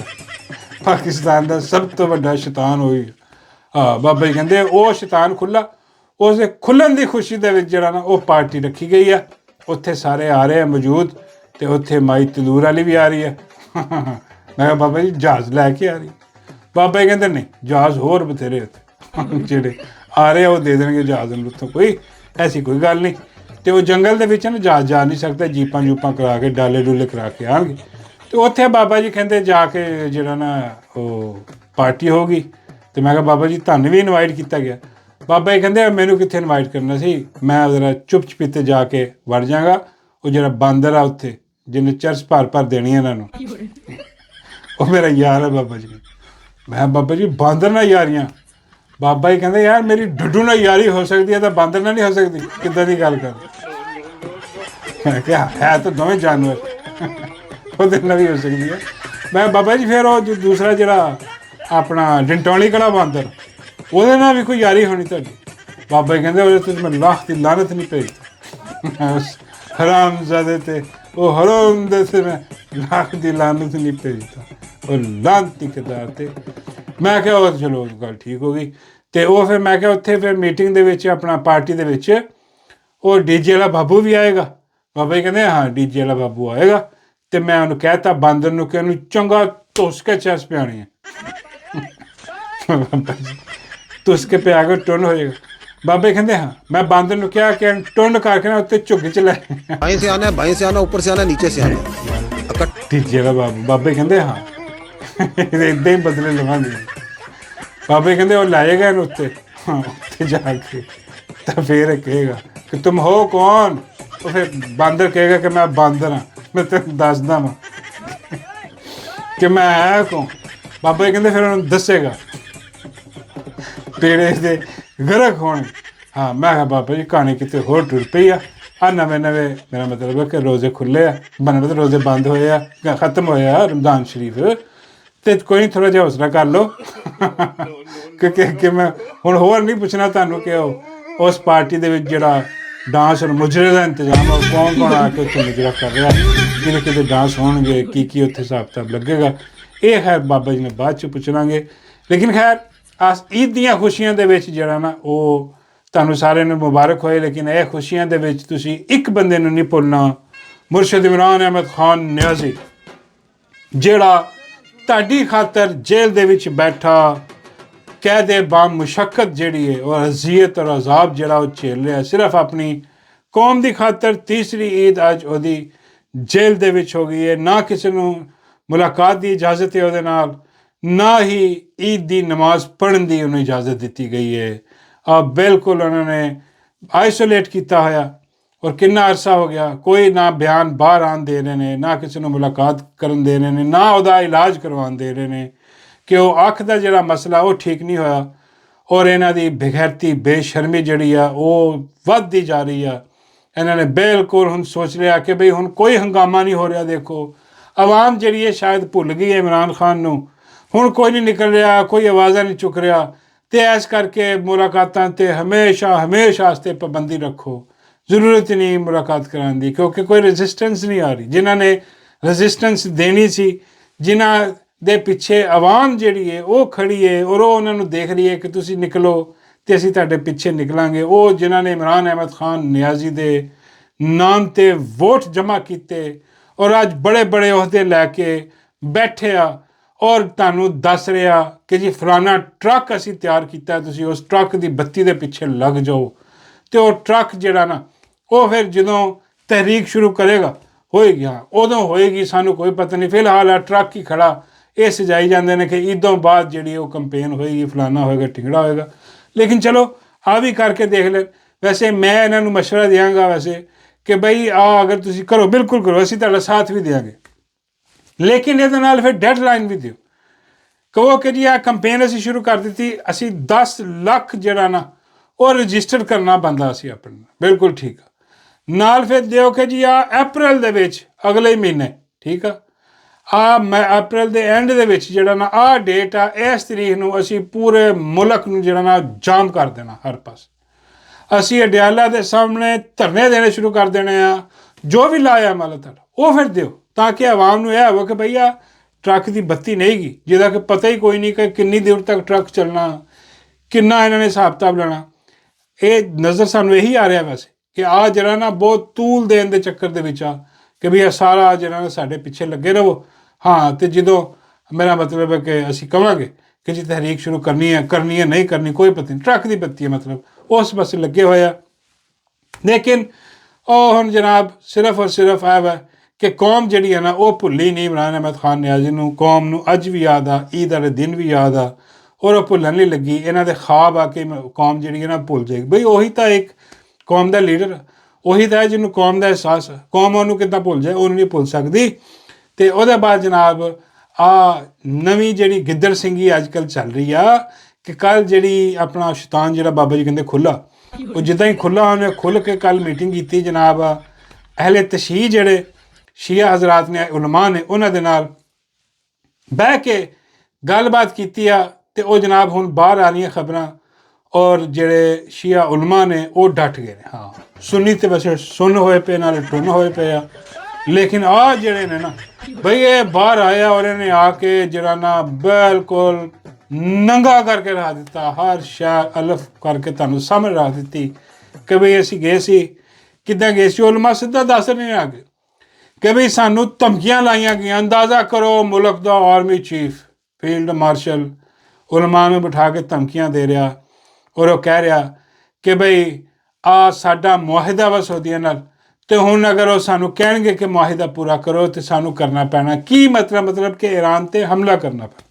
ਪਾਕਿਸਤਾਨ ਦਾ ਸਭ ਤੋਂ ਵੱਡਾ ਸ਼ੈਤਾਨ ਉਹੀ ਆ। ਹਾਂ, ਬਾਬਾ ਜੀ ਕਹਿੰਦੇ ਉਹ ਸ਼ੈਤਾਨ ਖੁੱਲ੍ਹਾ, ਉਸਦੇ ਖੁੱਲ੍ਹਣ ਦੀ ਖੁਸ਼ੀ ਦੇ ਵਿੱਚ ਜਿਹੜਾ ਨਾ ਉਹ ਪਾਰਟੀ ਰੱਖੀ ਗਈ ਆ। ਉੱਥੇ ਸਾਰੇ ਆ ਰਹੇ ਆ ਮੌਜੂਦ, ਅਤੇ ਉੱਥੇ ਮਾਈ ਤੰਦੂਰ ਵਾਲੀ ਵੀ ਆ ਰਹੀ ਹੈ। ਮੈਂ ਕਿਹਾ ਬਾਬਾ ਜੀ ਜਹਾਜ਼ ਲੈ ਕੇ ਆ ਰਹੀ? ਬਾਬਾ ਜੀ ਕਹਿੰਦੇ ਨਹੀਂ, ਜਹਾਜ਼ ਹੋਰ ਬਥੇਰੇ ਉੱਥੇ ਜਿਹੜੇ ਆ ਰਹੇ ਉਹ ਦੇ ਦੇਣਗੇ ਜਹਾਜ਼ ਨੂੰ, ਉੱਥੋਂ ਕੋਈ ਐਸੀ ਕੋਈ ਗੱਲ ਨਹੀਂ। ਅਤੇ ਉਹ ਜੰਗਲ ਦੇ ਵਿੱਚ ਨਾ ਜਹਾਜ਼ ਜਾ ਨਹੀਂ ਸਕਦਾ, ਜੀਪਾਂ ਜੂਪਾਂ ਕਰਾ ਕੇ ਡਾਲੇ ਡੂਲੇ ਕਰਾ ਕੇ ਆਉਣਗੇ। ਅਤੇ ਉੱਥੇ ਬਾਬਾ ਜੀ ਕਹਿੰਦੇ ਜਾ ਕੇ ਜਿਹੜਾ ਨਾ ਉਹ ਪਾਰਟੀ ਹੋਊਗੀ। ਅਤੇ ਮੈਂ ਕਿਹਾ ਬਾਬਾ ਜੀ ਤੁਹਾਨੂੰ ਵੀ ਇਨਵਾਈਟ ਕੀਤਾ ਗਿਆ? ਬਾਬਾ ਜੀ ਕਹਿੰਦੇ ਮੈਨੂੰ ਕਿੱਥੇ ਇਨਵਾਈਟ ਕਰਨਾ ਸੀ, ਮੈਂ ਜ਼ਰਾ ਚੁੱਪ ਚਪੀਤੇ ਜਾ ਕੇ ਵੜ ਜਾਵਾਂਗਾ। ਉਹ ਜਿਹੜਾ ਬਾਂਦਰ ਆ ਉੱਥੇ ਜਿਹਨੇ ਚਰਚ ਭਰ ਦੇਣੀ ਇਹਨਾਂ ਨੂੰ, ਉਹ ਮੇਰਾ ਯਾਰ ਹੈ ਬਾਬਾ ਜੀ। ਮੈਂ ਬਾਬਾ ਜੀ ਬਾਂਦਰ ਨਾਲ ਯਾਰੀਆਂ? ਬਾਬਾ ਜੀ ਕਹਿੰਦੇ ਯਾਰ ਮੇਰੀ ਡੁੱਡੂ ਨਾਲ ਯਾਰੀ ਹੋ ਸਕਦੀ ਹੈ ਤਾਂ ਬਾਂਦਰ ਨਾਲ ਨਹੀਂ ਹੋ ਸਕਦੀ? ਕਿੱਦਾਂ ਦੀ ਗੱਲ ਕਰ? ਮੈਂ ਕਿਹਾ ਹੈ ਤਾਂ ਦੋਵੇਂ ਜਾਨਵਰ, ਉਹਦੇ ਨਾਲ ਵੀ ਹੋ ਸਕਦੀ ਹੈ। ਮੈਂ ਬਾਬਾ ਜੀ ਫਿਰ ਉਹ ਦੂਸਰਾ ਜਿਹੜਾ ਆਪਣਾ ਡੰਟੌਲੀ ਕਲਾ ਬਾਂਦਰ, ਉਹਦੇ ਨਾਲ ਵੀ ਕੋਈ ਯਾਰੀ ਹੋਣੀ ਤੁਹਾਡੀ? ਬਾਬਾ ਜੀ ਕਹਿੰਦੇ ਉਹਦੇ ਤੇ ਮੈਂ ਲੱਖ ਦੀ ਲਾਨਤ ਨਹੀਂ ਭੇਜਦਾ, ਉਸ ਹਰਾਮਜ਼ਾਦੇ ਤੇ, ਉਹ ਹਰਾਮ ਦੇ ਤੇ ਮੈਂ ਲੱਖ ਦੀ ਲਾਨਤ ਨਹੀਂ ਭੇਜਦਾ, ਉਹ ਲਾਨਤੀ ਕਿਰਦਾਰ ਤੇ। ਮੈਂ ਕਿਹਾ ਉਹ ਚਲੋ ਗੱਲ ਠੀਕ ਹੋ ਗਈ। ਅਤੇ ਉਹ ਫਿਰ ਮੈਂ ਕਿਹਾ ਉੱਥੇ ਫਿਰ ਮੀਟਿੰਗ ਦੇ ਵਿੱਚ ਆਪਣਾ ਪਾਰਟੀ ਦੇ ਵਿੱਚ ਉਹ ਡੀਜੇ ਵਾਲਾ ਬਾਬੂ ਵੀ ਆਏਗਾ? ਬਾਬਾ ਜੀ ਕਹਿੰਦੇ ਹਾਂ ਡੀਜੇ ਵਾਲਾ ਬਾਬੂ ਆਏਗਾ। ਅਤੇ ਮੈਂ ਉਹਨੂੰ ਕਹਿ ਤਾ ਬਾਂਦਰ ਨੂੰ ਕਿ ਉਹਨੂੰ ਚੰਗਾ ਧੁੱਸ ਕੇ ਚਰਚ ਪਿਆਉਣੀ ਹੈ। ਧੁੱਸ ਕੇ ਪਿਆ ਕੇ ਟੁੰਨ ਹੋ ਜਾਏਗਾ। ਬਾਬੇ ਕਹਿੰਦੇ ਹਾਂ, ਮੈਂ ਬਾਂਦਰ ਨੂੰ ਕਿਹਾ ਕਿ ਟੁੰਨ ਕਰਕੇ ਨਾ ਉੱਤੇ ਝੁੱਗੀ ਚ ਲੈ, बाएं से आना है, बाएं से आना, ऊपर से आना, नीचे से आना। ਡੀਜੇ ਵਾਲਾ ਬਾਬੂ। ਬਾਬੇ ਕਹਿੰਦੇ ਹਾਂ ਇੱਦਾਂ ਹੀ ਬਦਲੇ ਲਵਾਂਗੇ। ਬਾਬੇ ਕਹਿੰਦੇ ਉਹ ਲਾਏਗਾ ਇਹਨੂੰ ਉੱਤੇ, ਹਾਂ ਉੱਤੇ ਜਾ ਕੇ ਤਾਂ ਫਿਰ ਇਹ ਕਹੇਗਾ ਕਿ ਤੁਮ ਹੋ ਕੌਣ? ਉਹ ਫਿਰ ਬਾਂਦਰ ਕਹੇਗਾ ਕਿ ਮੈਂ ਬਾਂਦਰ ਹਾਂ, ਮੈਂ ਤੈਨੂੰ ਦੱਸਦਾ ਵਾਂ ਕਿ ਮੈਂ ਆਇਆ ਕੌਣ। ਬਾਬਾ ਜੀ ਕਹਿੰਦੇ ਫਿਰ ਉਹਨੂੰ ਦੱਸੇਗਾ ਪੇੜੇ ਦੇ ਗਰਕ ਹੋਣੇ। ਹਾਂ, ਮੈਂ ਕਿਹਾ ਬਾਬਾ ਜੀ ਕਹਾਣੀ ਕਿਤੇ ਹੋਰ ਟੁਰ ਪਈ ਆ ਨਵੇਂ ਮੇਰਾ ਮਤਲਬ ਹੈ ਕਿ ਰੋਜ਼ੇ ਖੁੱਲ੍ਹੇ ਆ, ਮਤਲਬ ਰੋਜ਼ੇ ਬੰਦ ਹੋਏ ਆ, ਖਤਮ ਹੋਏ ਆ ਰਮਜ਼ਾਨ ਸ਼ਰੀਫ, ਅਤੇ ਕੋਈ ਨਹੀਂ ਥੋੜ੍ਹਾ ਜਿਹਾ ਹੌਸਲਾ ਕਰ ਲਓ ਕਿਉਂਕਿ ਮੈਂ ਹੁਣ ਹੋਰ ਨਹੀਂ ਪੁੱਛਣਾ ਤੁਹਾਨੂੰ ਕਿ ਉਹ ਉਸ ਪਾਰਟੀ ਦੇ ਵਿੱਚ ਜਿਹੜਾ ਡਾਂਸ ਔਰ ਮੁਜਰੇ ਦਾ ਇੰਤਜ਼ਾਮ ਆ, ਕੌਣ ਆ ਕੇ ਉੱਥੇ ਮੁਜਰਾ ਕਰ ਰਿਹਾ, ਕਿਤੇ ਡਾਂਸ ਹੋਣਗੇ, ਕੀ ਉੱਥੇ ਹਿਸਾਬ ਕਿਤਾਬ ਲੱਗੇਗਾ, ਇਹ ਖੈਰ ਬਾਬਾ ਜੀ ਨੇ ਬਾਅਦ 'ਚ ਪੁੱਛ ਲਾਂਗੇ। ਲੇਕਿਨ ਖੈਰ ਈਦ ਦੀਆਂ ਖੁਸ਼ੀਆਂ ਦੇ ਵਿੱਚ ਜਿਹੜਾ ਨਾ ਉਹ ਤੁਹਾਨੂੰ ਸਾਰਿਆਂ ਨੂੰ ਮੁਬਾਰਕ ਹੋਏ। ਲੇਕਿਨ ਇਹ ਖੁਸ਼ੀਆਂ ਦੇ ਵਿੱਚ ਤੁਸੀਂ ਇੱਕ ਬੰਦੇ ਨੂੰ ਨਹੀਂ ਭੁੱਲਣਾ, ਮੁਰਸ਼ਿਦ ਇਮਰਾਨ ਅਹਿਮਦ ਖਾਨ ਨਿਆਜ਼ੀ, ਜਿਹੜਾ ਤੁਹਾਡੀ ਖਾਤਰ ਜੇਲ੍ਹ ਦੇ ਵਿੱਚ ਬੈਠਾ ਕੈਦੇ ਬਾਮ ਮੁਸ਼ੱਕਤ ਜਿਹੜੀ ਹੈ ਉਹ ਅਜ਼ੀਅਤ ਔਰ ਅਜ਼ਾਬ ਜਿਹੜਾ ਉਹ ਝੇਲ ਰਿਹਾ ਸਿਰਫ ਆਪਣੀ ਕੌਮ ਦੀ ਖਾਤਰ। ਤੀਸਰੀ ਈਦ ਅੱਜ ਉਹਦੀ ਜੇਲ੍ਹ ਦੇ ਵਿੱਚ ਹੋ ਗਈ ਹੈ। ਨਾ ਕਿਸੇ ਨੂੰ ਮੁਲਾਕਾਤ ਦੀ ਇਜਾਜ਼ਤ ਹੈ ਉਹਦੇ ਨਾਲ, ਨਾ ਹੀ ਈਦ ਦੀ ਨਮਾਜ਼ ਪੜ੍ਹਨ ਦੀ ਉਹਨੂੰ ਇਜਾਜ਼ਤ ਦਿੱਤੀ ਗਈ ਹੈ। ਬਿਲਕੁਲ ਉਹਨਾਂ ਨੇ ਆਈਸੋਲੇਟ ਕੀਤਾ ਹੋਇਆ। ਔਰ ਕਿੰਨਾ ਅਰਸਾ ਹੋ ਗਿਆ, ਕੋਈ ਨਾ ਬਿਆਨ ਬਾਹਰ ਆਉਣ ਦੇ ਰਹੇ ਨੇ, ਨਾ ਕਿਸੇ ਨੂੰ ਮੁਲਾਕਾਤ ਕਰਨ ਦੇ ਰਹੇ ਨੇ, ਨਾ ਉਹਦਾ ਇਲਾਜ ਕਰਵਾਉਣ ਦੇ ਰਹੇ ਨੇ ਕਿ ਉਹ ਅੱਖ ਦਾ ਜਿਹੜਾ ਮਸਲਾ ਉਹ ਠੀਕ ਨਹੀਂ ਹੋਇਆ। ਔਰ ਇਹਨਾਂ ਦੀ ਬੇਗੈਰਤੀ ਬੇਸ਼ਰਮੀ ਜਿਹੜੀ ਆ ਉਹ ਵੱਧਦੀ ਜਾ ਰਹੀ ਆ। ਇਹਨਾਂ ਨੇ ਬਿਲਕੁਲ ਹੁਣ ਸੋਚ ਲਿਆ ਕਿ ਬਈ ਹੁਣ ਕੋਈ ਹੰਗਾਮਾ ਨਹੀਂ ਹੋ ਰਿਹਾ। ਦੇਖੋ ਆਵਾਮ ਜਿਹੜੀ ਹੈ ਸ਼ਾਇਦ ਭੁੱਲ ਗਈ ਹੈ ਇਮਰਾਨ ਖਾਨ ਨੂੰ, ਹੁਣ ਕੋਈ ਨਹੀਂ ਨਿਕਲ ਰਿਹਾ, ਕੋਈ ਆਵਾਜ਼ਾਂ ਨਹੀਂ ਚੁੱਕ ਰਿਹਾ। ਅਤੇ ਇਸ ਕਰਕੇ ਮੁਲਾਕਾਤਾਂ 'ਤੇ ਹਮੇਸ਼ਾ ਵਾਸਤੇ ਪਾਬੰਦੀ ਰੱਖੋ, ਜ਼ਰੂਰਤ ਨਹੀਂ ਮੁਲਾਕਾਤ ਕਰਾਉਣ ਦੀ, ਕਿਉਂਕਿ ਕੋਈ ਰੈਜ਼ਿਸਟੈਂਸ ਨਹੀਂ ਆ ਰਹੀ। ਜਿਨ੍ਹਾਂ ਨੇ ਰੈਜ਼ਿਸਟੈਂਸ ਦੇਣੀ ਸੀ, ਜਿਨ੍ਹਾਂ ਦੇ ਪਿੱਛੇ ਆਵਾਮ ਜਿਹੜੀ ਹੈ ਉਹ ਖੜੀ ਹੈ ਔਰ ਉਹ ਉਹਨਾਂ ਨੂੰ ਦੇਖ ਰਹੀ ਹੈ ਕਿ ਤੁਸੀਂ ਨਿਕਲੋ ਅਤੇ ਅਸੀਂ ਤੁਹਾਡੇ ਪਿੱਛੇ ਨਿਕਲਾਂਗੇ, ਉਹ ਜਿਨ੍ਹਾਂ ਨੇ ਇਮਰਾਨ ਅਹਿਮਦ ਖਾਨ ਨਿਆਜ਼ੀ ਦੇ ਨਾਮ 'ਤੇ ਵੋਟ ਜਮ੍ਹਾਂ ਕੀਤੇ ਔਰ ਅੱਜ ਬੜੇ ਅਹੁਦੇ ਲੈ ਕੇ ਬੈਠੇ ਆ ਔਰ ਤੁਹਾਨੂੰ ਦੱਸ ਰਿਹਾ ਕਿ ਜੀ ਫਲਾਣਾ ਟਰੱਕ ਅਸੀਂ ਤਿਆਰ ਕੀਤਾ, ਤੁਸੀਂ ਉਸ ਟਰੱਕ ਦੀ ਬੱਤੀ ਦੇ ਪਿੱਛੇ ਲੱਗ ਜਾਓ। ਅਤੇ ਉਹ ਟਰੱਕ ਜਿਹੜਾ ਨਾ ਉਹ ਫਿਰ ਜਦੋਂ ਤਹਿਰੀਕ ਸ਼ੁਰੂ ਕਰੇਗਾ ਹੋਏਗੀ, ਹਾਂ ਉਦੋਂ ਹੋਏਗੀ, ਸਾਨੂੰ ਕੋਈ ਪਤਾ ਨਹੀਂ। ਫਿਲਹਾਲ ਆ ਟਰੱਕ ਹੀ ਖੜਾ, ਇਹ ਸਜਾਈ ਜਾਂਦੇ ਨੇ ਕਿ ਈਦੋਂ ਬਾਅਦ ਜਿਹੜੀ ਉਹ ਕੰਪੇਨ ਹੋਏਗੀ, ਫਲਾਨਾ ਹੋਏਗਾ, ਢਿੰਗੜਾ ਹੋਏਗਾ। ਲੇਕਿਨ ਚਲੋ ਆ ਵੀ ਕਰਕੇ ਦੇਖ ਲੈ। ਵੈਸੇ ਮੈਂ ਇਹਨਾਂ ਨੂੰ ਮਸ਼ਵਰਾ ਦਿਆਂਗਾ ਵੈਸੇ ਕਿ ਬਈ ਅਗਰ ਤੁਸੀਂ ਕਰੋ ਬਿਲਕੁਲ ਕਰੋ, ਅਸੀਂ ਤੁਹਾਡਾ ਸਾਥ ਵੀ ਦਿਆਂਗੇ, ਲੇਕਿਨ ਇਹਦੇ ਨਾਲ ਫਿਰ ਡੈਡਲਾਈਨ ਵੀ ਦਿਓ। ਕਹੋ ਕਿ ਜੀ ਆਹ ਕੰਪੇਨ ਅਸੀਂ ਸ਼ੁਰੂ ਕਰ ਦਿੱਤੀ, ਅਸੀਂ 10 ਲੱਖ ਜਿਹੜਾ ਨਾ ਉਹ ਰਜਿਸਟਰ ਕਰਨਾ ਬੰਦਾ ਅਸੀਂ ਆਪਣਾ, ਬਿਲਕੁਲ ਠੀਕ ਆ। ਨਾਲ ਫਿਰ ਦਿਓ ਕਿ ਜੀ ਅਪ੍ਰੈਲ ਦੇ ਵਿੱਚ ਅਗਲੇ ਮਹੀਨੇ, ਠੀਕ ਆ, ਮੈਂ ਅਪ੍ਰੈਲ ਦੇ ਐਂਡ ਦੇ ਵਿੱਚ ਜਿਹੜਾ ਨਾ ਡੇਟ ਆ, ਇਸ ਤਰੀਕ ਨੂੰ ਅਸੀਂ ਪੂਰੇ ਮੁਲਕ ਨੂੰ ਜਿਹੜਾ ਨਾ ਜਾਮ ਕਰ ਦੇਣਾ। ਹਰ ਪਾਸੇ ਅਸੀਂ ਅਡਿਆਲਾ ਦੇ ਸਾਹਮਣੇ ਧਰਨੇ ਦੇਣੇ ਸ਼ੁਰੂ ਕਰ ਦੇਣੇ ਆ, ਜੋ ਵੀ ਲਾਇਆ ਮਾਲਾ ਤੁਹਾਡਾ ਉਹ ਫਿਰ ਦਿਓ, ਤਾਂ ਕਿ ਆਵਾਮ ਨੂੰ ਇਹ ਹੋਵੇ ਕਿ ਭਈਆ ਟਰੱਕ ਦੀ ਬੱਤੀ ਨਹੀਂ ਗਈ, ਜਿਹਦਾ ਕਿ ਪਤਾ ਹੀ ਕੋਈ ਨਹੀਂ ਕਿ ਕਿੰਨੀ ਦੇਰ ਤੱਕ ਟਰੱਕ ਚੱਲਣਾ, ਕਿੰਨਾ ਇਹਨਾਂ ਨੇ ਹਿਸਾਬ ਕਿਤਾਬ ਲੈਣਾ। ਇਹ ਨਜ਼ਰ ਸਾਨੂੰ ਇਹੀ ਆ ਰਿਹਾ ਵੈਸੇ ਕਿ ਆਹ ਜਿਹੜਾ ਨਾ ਬਹੁਤ ਤੂਲ ਦੇਣ ਦੇ ਚੱਕਰ ਦੇ ਵਿੱਚ ਆ ਕਿ ਵੀ ਇਹ ਸਾਰਾ ਜਿਹੜਾ ਨਾ ਸਾਡੇ ਪਿੱਛੇ ਲੱਗੇ ਰਹੋ। ਹਾਂ, ਅਤੇ ਜਦੋਂ ਮੇਰਾ ਮਤਲਬ ਹੈ ਕਿ ਅਸੀਂ ਕਹਾਂਗੇ ਕਿ ਜੀ ਤਹਿਰੀਕ ਸ਼ੁਰੂ ਕਰਨੀ ਹੈ ਨਹੀਂ ਕਰਨੀ ਕੋਈ ਪਤਾ ਨਹੀਂ, ਟਰੱਕ ਦੀ ਬੱਤੀ ਹੈ ਮਤਲਬ ਉਸ ਪਾਸੇ ਲੱਗੇ ਹੋਏ ਆ। ਲੇਕਿਨ ਉਹ ਹੁਣ ਜਨਾਬ ਸਿਰਫ ਔਰ ਸਿਰਫ ਇਹ ਵਾ ਕਿ ਕੌਮ ਜਿਹੜੀ ਹੈ ਨਾ ਉਹ ਭੁੱਲੀ ਨਹੀਂ ਇਮਰਾਨ ਅਹਿਮਦ ਖਾਨ ਨਿਆਜ਼ੀ ਨੂੰ, ਕੌਮ ਨੂੰ ਅੱਜ ਵੀ ਯਾਦ ਆ, ਈਦ ਵਾਲੇ ਦਿਨ ਵੀ ਯਾਦ ਆ, ਔਰ ਉਹ ਭੁੱਲਣ ਨਹੀਂ ਲੱਗੀ। ਇਹਨਾਂ ਦੇ ख्वाब ਆ ਕਿ ਕੌਮ ਜਿਹੜੀ ਹੈ ਨਾ ਭੁੱਲ ਜਾਏਗੀ। ਬਈ ਉਹੀ ਤਾਂ ਇੱਕ ਕੌਮ ਦਾ ਲੀਡਰ, ਉਹੀ ਤਾਂ ਹੈ ਜਿਹਨੂੰ ਕੌਮ ਦਾ ਅਹਿਸਾਸ ਹੈ। ਕੌਮ ਉਹਨੂੰ ਕਿੱਦਾਂ ਭੁੱਲ ਜਾਏ, ਉਹਨੂੰ ਨਹੀਂ ਭੁੱਲ ਸਕਦੀ। ਅਤੇ ਉਹਦੇ ਬਾਅਦ ਜਨਾਬ ਆ ਨਵੀਂ ਜਿਹੜੀ ਗਿੱਦੜ ਸਿੰਘੀ ਅੱਜ ਕੱਲ੍ਹ ਚੱਲ ਰਹੀ ਆ ਕਿ ਕੱਲ੍ਹ ਜਿਹੜੀ ਆਪਣਾ ਸ਼ੈਤਾਨ ਜਿਹੜਾ ਬਾਬਾ ਜੀ ਕਹਿੰਦੇ ਖੁੱਲ੍ਹਾ, ਉਹ ਜਿੱਦਾਂ ਹੀ ਖੁੱਲ੍ਹਾ ਉਹਨੇ ਖੁੱਲ੍ਹ ਕੇ ਕੱਲ੍ਹ ਮੀਟਿੰਗ ਕੀਤੀ ਜਨਾਬ। ਅਹਿਲੇ ਤਸ਼ੀਹ ਜਿਹੜੇ ਸ਼ੀਆ ਹਜ਼ਰਾਤ ਨੇ, ਉਲਮਾ ਨੇ, ਉਹਨਾਂ ਦੇ ਨਾਲ ਬਹਿ ਕੇ ਗੱਲਬਾਤ ਕੀਤੀ ਆ। ਅਤੇ ਉਹ ਜਨਾਬ ਹੁਣ ਬਾਹਰ ਆ ਰਹੀਆਂ ਖਬਰਾਂ, ਔਰ ਜਿਹੜੇ ਸ਼ੀਆ ਉਲਮਾ ਨੇ ਉਹ ਡਟ ਗਏ ਨੇ। ਹਾਂ, ਸੁੰਨੀ ਤੇ ਵੈਸੇ ਸੁੰਨ ਹੋਏ ਪਏ, ਨਾਲੇ ਟੁੰਨ ਹੋਏ ਪਏ ਆ। ਲੇਕਿਨ ਆਹ ਜਿਹੜੇ ਨੇ ਨਾ ਬਈ ਇਹ ਬਾਹਰ ਆਇਆ ਔਰ ਇਹਨੇ ਆ ਕੇ ਜਿਹੜਾ ਨਾ ਬਿਲਕੁਲ ਨੰਗਾ ਕਰਕੇ ਰੱਖ ਦਿੱਤਾ, ਹਰ ਸ਼ੈ ਅਲਫ ਕਰਕੇ ਤੁਹਾਨੂੰ ਸਾਹਮਣੇ ਰੱਖ ਦਿੱਤੀ ਕਿ ਬਈ ਅਸੀਂ ਗਏ ਸੀ। ਕਿੱਦਾਂ ਗਏ ਸੀ? ਉਲਮਾ ਸਿੱਧਾ ਦੱਸ ਨਹੀਂ ਆ ਗਏ ਕਿ ਬਈ ਸਾਨੂੰ ਧਮਕੀਆਂ ਲਾਈਆਂ ਗਈਆਂ। ਅੰਦਾਜ਼ਾ ਕਰੋ, ਮੁਲਕ ਦਾ ਆਰਮੀ ਚੀਫ, ਫੀਲਡ ਮਾਰਸ਼ਲ ਉਲਮਾ ਨੂੰ ਬਿਠਾ ਕੇ ਧਮਕੀਆਂ ਦੇ ਰਿਹਾ, ਔਰ ਉਹ ਕਹਿ ਰਿਹਾ ਕਿ ਬਈ ਆ ਸਾਡਾ ਮੁਆਹਿਦਾ ਵਾ ਸਊਦੀਆਂ ਨਾਲ, ਅਤੇ ਹੁਣ ਅਗਰ ਉਹ ਸਾਨੂੰ ਕਹਿਣਗੇ ਕਿ ਮੁਆਹਿਦਾ ਪੂਰਾ ਕਰੋ ਤਾਂ ਸਾਨੂੰ ਕਰਨਾ ਪੈਣਾ। ਕੀ ਮਤਲਬ ਕਿ ਈਰਾਨ 'ਤੇ ਹਮਲਾ ਕਰਨਾ ਪੈਣਾ,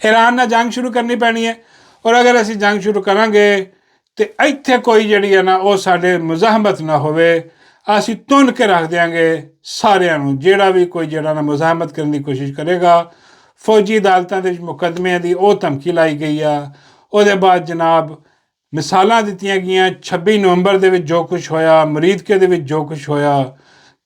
ਈਰਾਨ ਨਾਲ ਜੰਗ ਸ਼ੁਰੂ ਕਰਨੀ ਪੈਣੀ ਹੈ। ਔਰ ਅਗਰ ਅਸੀਂ ਜੰਗ ਸ਼ੁਰੂ ਕਰਾਂਗੇ ਅਤੇ ਇੱਥੇ ਕੋਈ ਜਿਹੜੀ ਹੈ ਨਾ ਉਹ ਸਾਡੇ ਮੁਜ਼ਾਹਮਤ ਨਾ ਹੋਵੇ, ਅਸੀਂ ਤੁੰਨ ਕੇ ਰੱਖ ਦਿਆਂਗੇ ਸਾਰਿਆਂ ਨੂੰ। ਜਿਹੜਾ ਵੀ ਕੋਈ ਜਿਹੜਾ ਨਾ ਮੁਜ਼ਾਹਮਤ ਕਰਨ ਦੀ ਕੋਸ਼ਿਸ਼ ਕਰੇਗਾ, ਫੌਜੀ ਅਦਾਲਤਾਂ ਦੇ ਵਿੱਚ ਮੁਕੱਦਮਿਆਂ ਦੀ ਉਹ ਧਮਕੀ ਲਾਈ ਗਈ ਆ। ਉਹਦੇ ਬਾਅਦ ਜਨਾਬ ਮਿਸਾਲਾਂ ਦਿੱਤੀਆਂ ਗਈਆਂ 26 ਨਵੰਬਰ ਦੇ ਵਿੱਚ ਜੋ ਕੁਛ ਹੋਇਆ, ਮਰੀਦਕੇ ਦੇ ਵਿੱਚ ਜੋ ਕੁਛ ਹੋਇਆ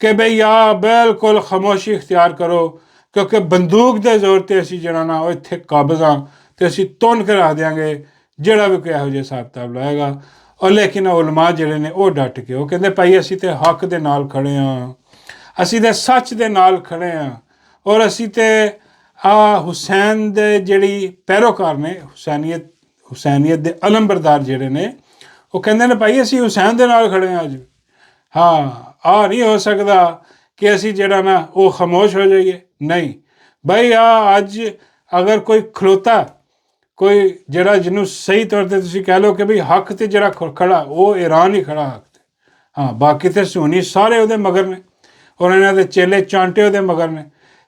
ਕਿ ਬਈ ਆ ਬਿਲਕੁਲ ਖਾਮੋਸ਼ੀ ਇਖਤਿਆਰ ਕਰੋ, ਕਿਉਂਕਿ ਬੰਦੂਕ ਦੇ ਜ਼ੋਰ 'ਤੇ ਅਸੀਂ ਜਿਹੜਾ ਨਾ ਉਹ ਇੱਥੇ ਕਾਬਜ਼ ਹਾਂ ਅਤੇ ਅਸੀਂ ਤੁੰਨ ਕੇ ਰੱਖ ਦਿਆਂਗੇ ਜਿਹੜਾ ਵੀ ਕੋਈ ਇਹੋ ਜਿਹਾ ਹਿਸਾਬ ਕਿਤਾਬ ਲਾਏਗਾ। ਔਰ ਲੇਕਿਨ ਉਲਮਾ ਜਿਹੜੇ ਨੇ ਉਹ ਡਟ ਕੇ ਉਹ ਕਹਿੰਦੇ ਭਾਈ ਅਸੀਂ ਤਾਂ ਹੱਕ ਦੇ ਨਾਲ ਖੜ੍ਹੇ ਹਾਂ, ਅਸੀਂ ਤਾਂ ਸੱਚ ਦੇ ਨਾਲ ਖੜ੍ਹੇ ਹਾਂ, ਔਰ ਅਸੀਂ ਤਾਂ ਹੁਸੈਨ ਦੇ ਜਿਹੜੀ ਪੈਰੋਕਾਰ ਨੇ, ਹੁਸੈਨੀਅਤ ਦੇ ਅਲਮਬਰਦਾਰ ਜਿਹੜੇ ਨੇ, ਉਹ ਕਹਿੰਦੇ ਨੇ ਭਾਈ ਅਸੀਂ ਹੁਸੈਨ ਦੇ ਨਾਲ ਖੜ੍ਹੇ ਹਾਂ ਅੱਜ। ਹਾਂ, ਨਹੀਂ ਹੋ ਸਕਦਾ ਕਿ ਅਸੀਂ ਜਿਹੜਾ ਨਾ ਉਹ ਖਾਮੋਸ਼ ਹੋ ਜਾਈਏ। ਨਹੀਂ ਭਾਈ, ਅੱਜ ਅਗਰ ਕੋਈ ਖਲੋਤਾ, ਕੋਈ ਜਿਹੜਾ ਜਿਹਨੂੰ ਸਹੀ ਤੌਰ 'ਤੇ ਤੁਸੀਂ ਕਹਿ ਲਓ ਕਿ ਵੀ ਹੱਕ 'ਤੇ ਜਿਹੜਾ ਖੜਾ, ਉਹ ਈਰਾਨ ਹੀ ਖੜਾ ਹੱਕ 'ਤੇ। ਹਾਂ, ਬਾਕੀ ਤਾਂ ਸੁਨੀ ਸਾਰੇ ਉਹਦੇ ਮਗਰ ਨੇ, ਔਰ ਇਹਨਾਂ ਦੇ ਚੇਲੇ ਚਾਂਟੇ ਉਹਦੇ ਮਗਰ ਨੇ।